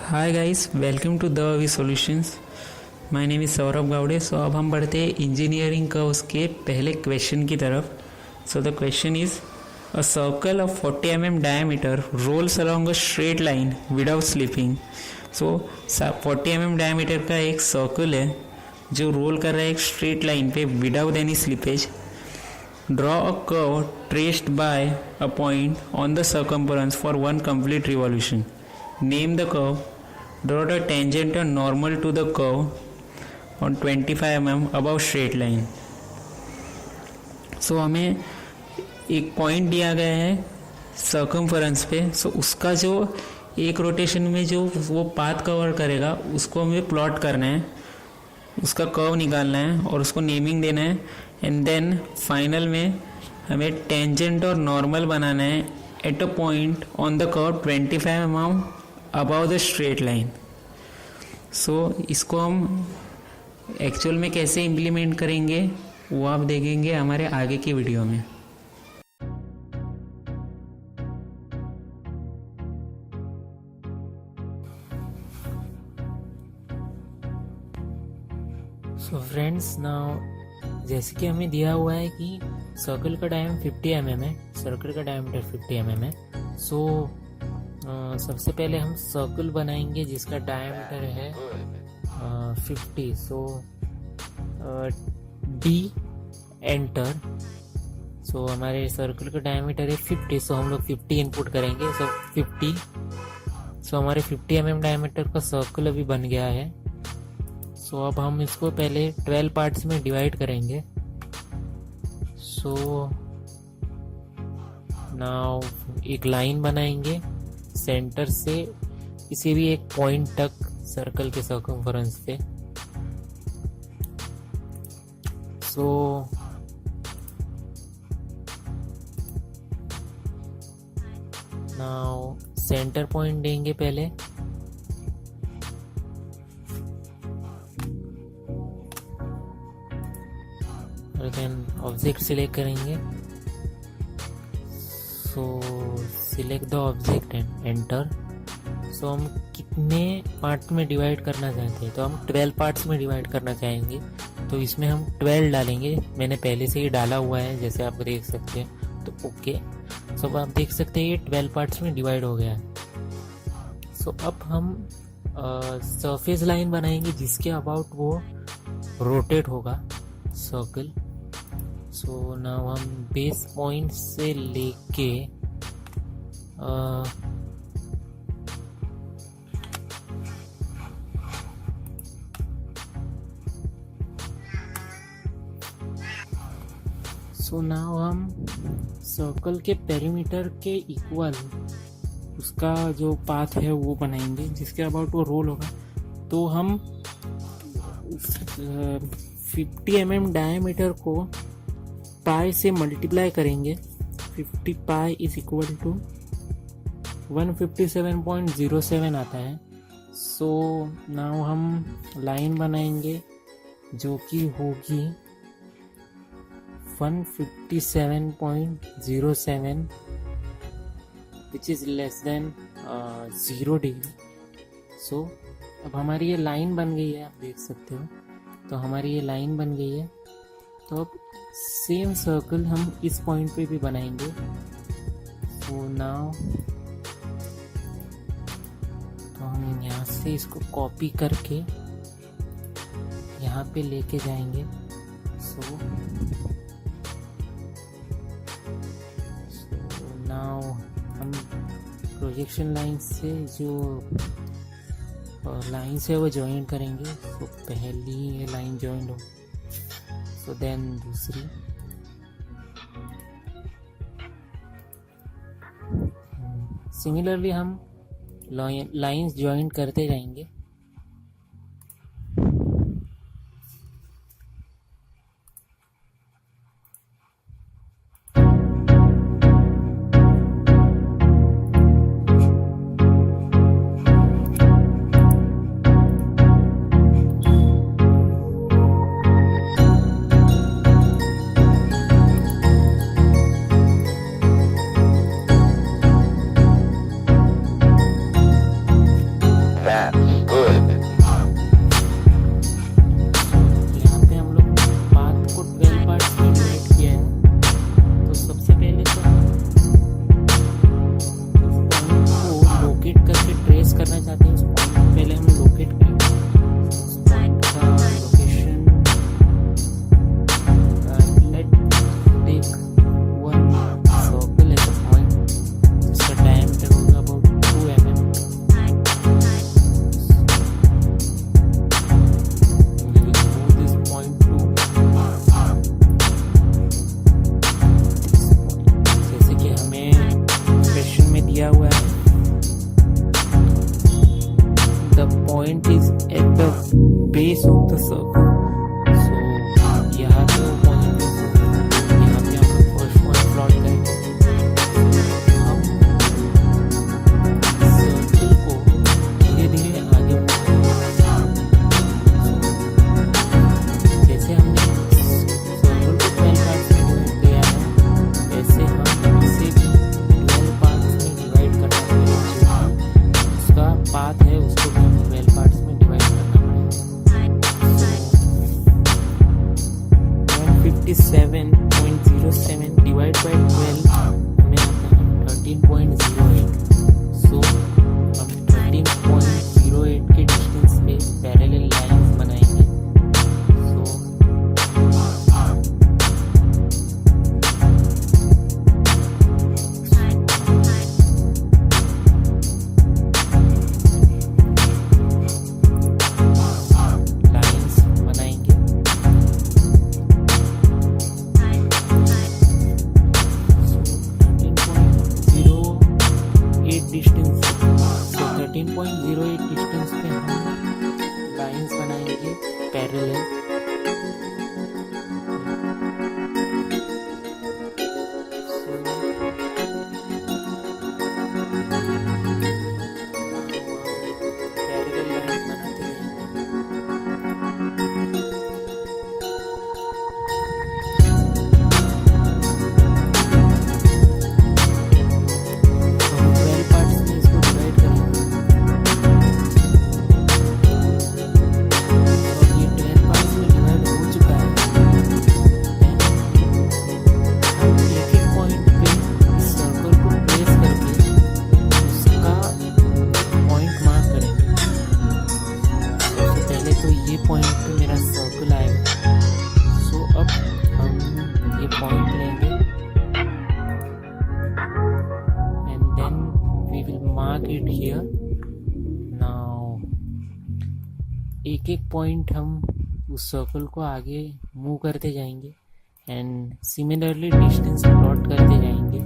Hi guys, welcome to the V solutions. My name is Saurabh Gawade. So अब हम बढ़ते हैं इंजीनियरिंग का उसके पहले क्वेश्चन की तरफ। So the question is a circle of 40 mm diameter rolls along a straight line without slipping. So 40 mm diameter का एक सर्कल है जो रोल कर रहा है एक स्ट्रेट लाइन पे without any slippage. Draw a curve traced by a point on the circumference for one complete revolution. Name the curve. Draw the tangent and normal to the curve on 25 mm above straight line. So हमें एक point दिया गया है circumference पे। सो उसका जो एक rotation में जो वो पाथ कवर करेगा उसको हमें प्लॉट करना है, उसका कर्व निकालना है और उसको नेमिंग देना है। एंड देन फाइनल में हमें टेंजेंट और नॉर्मल बनाना है at a point on the curve 25 mm above the straight line. So इसको हम एक्चुअल में कैसे इम्प्लीमेंट करेंगे वो आप देखेंगे हमारे आगे की वीडियो में। सो फ्रेंड्स, नाउ जैसे कि हमें दिया हुआ है कि सर्कल का डायमीटर 50 mm है, सर्कल का डायमीटर 50 mm है। सो सबसे पहले हम सर्कल बनाएंगे जिसका डायमीटर है 50। सो डी एंटर। सो हमारे सर्कल का डायमीटर है 50। सो हम लोग 50 इनपुट करेंगे। सो 50। सो हमारे 50 mm डायमीटर का सर्कल अभी बन गया है। सो अब हम इसको पहले 12 पार्ट्स में डिवाइड करेंगे। सो नाउ एक लाइन बनाएंगे सेंटर से किसी भी एक पॉइंट तक सर्कल के सर्कम्फरेंस पे। सो नाउ सेंटर पॉइंट देंगे पहले। और देन ऑब्जेक्ट सिलेक्ट करेंगे। So select the object and enter. So हम कितने पार्ट में डिवाइड करना चाहते हैं, तो हम 12 पार्ट्स में डिवाइड करना चाहेंगे। तो इसमें हम 12 डालेंगे। मैंने पहले से ही डाला हुआ है जैसे आप देख सकते हैं। तो ओके। सो अब आप देख सकते हैं ये 12 पार्ट्स में डिवाइड हो गया है। सो अब हम सरफेस लाइन बनाएंगे जिसके अबाउट वो रोटेट होगा सर्कल। सो नाउ हम बेस पॉइंट से लेके सो नाउ हम सर्कल के पेरीमीटर के इक्वल उसका जो पाथ है वो बनाएंगे जिसके अबाउट वो रोल होगा। तो हम 50 mm डायमीटर को पाई से मल्टीप्लाई करेंगे। 50 पाई इज इक्वल टू 157.07 आता है। सो नाउ हम लाइन बनाएंगे जो कि होगी 157.07 which is less than 0 degree. So अब हमारी ये लाइन बन गई है, आप देख सकते हो। तो हमारी ये लाइन बन गई है। तो अब सेम सर्कल हम इस पॉइंट पे भी बनाएंगे। सो नाउ तो हम यहाँ से इसको कॉपी करके यहाँ पे लेके जाएंगे। सो नाउ हम प्रोजेक्शन लाइन से जो लाइन से वो ज्वाइन करेंगे। तो पहली ये लाइन ज्वाइन हो, सो देन दूसरी। सिमिलरली हम लाइंस ज्वाइन करते जाएंगे। पैरेलल। पॉइंट पे मेरा सर्कल आएगा। सो अब हम ये पॉइंट लेंगे and then we will mark it here. Now एक एक पॉइंट हम उस सर्कल को आगे मूव करते जाएंगे एंड सिमिलरली डिस्टेंस प्लॉट करते जाएंगे।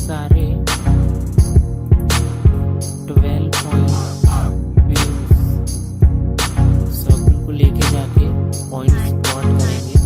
सारे 12 पॉइंट सर्कल को लेके जाके पॉइंट्स प्लॉट करेंगे।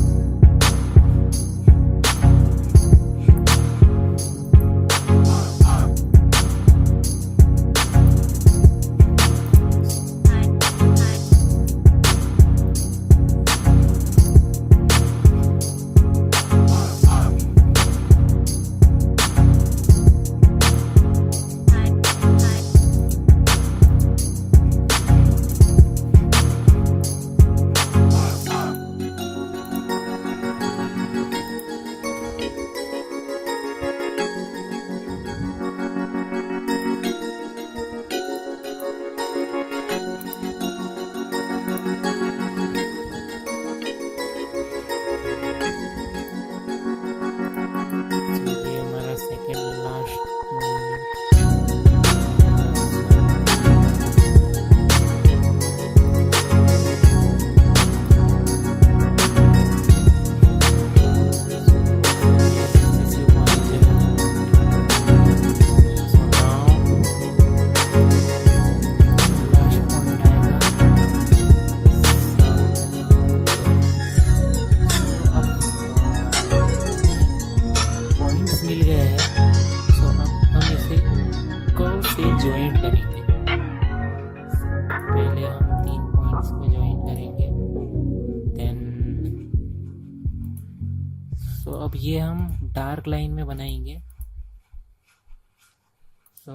मिल गया है, सो अब हम इसे कर्व से ज्वाइन करेंगे। पहले हम 3 पॉइंट्स को ज्वाइन करेंगे, देन सो अब ये हम डार्क लाइन में बनाएंगे। सो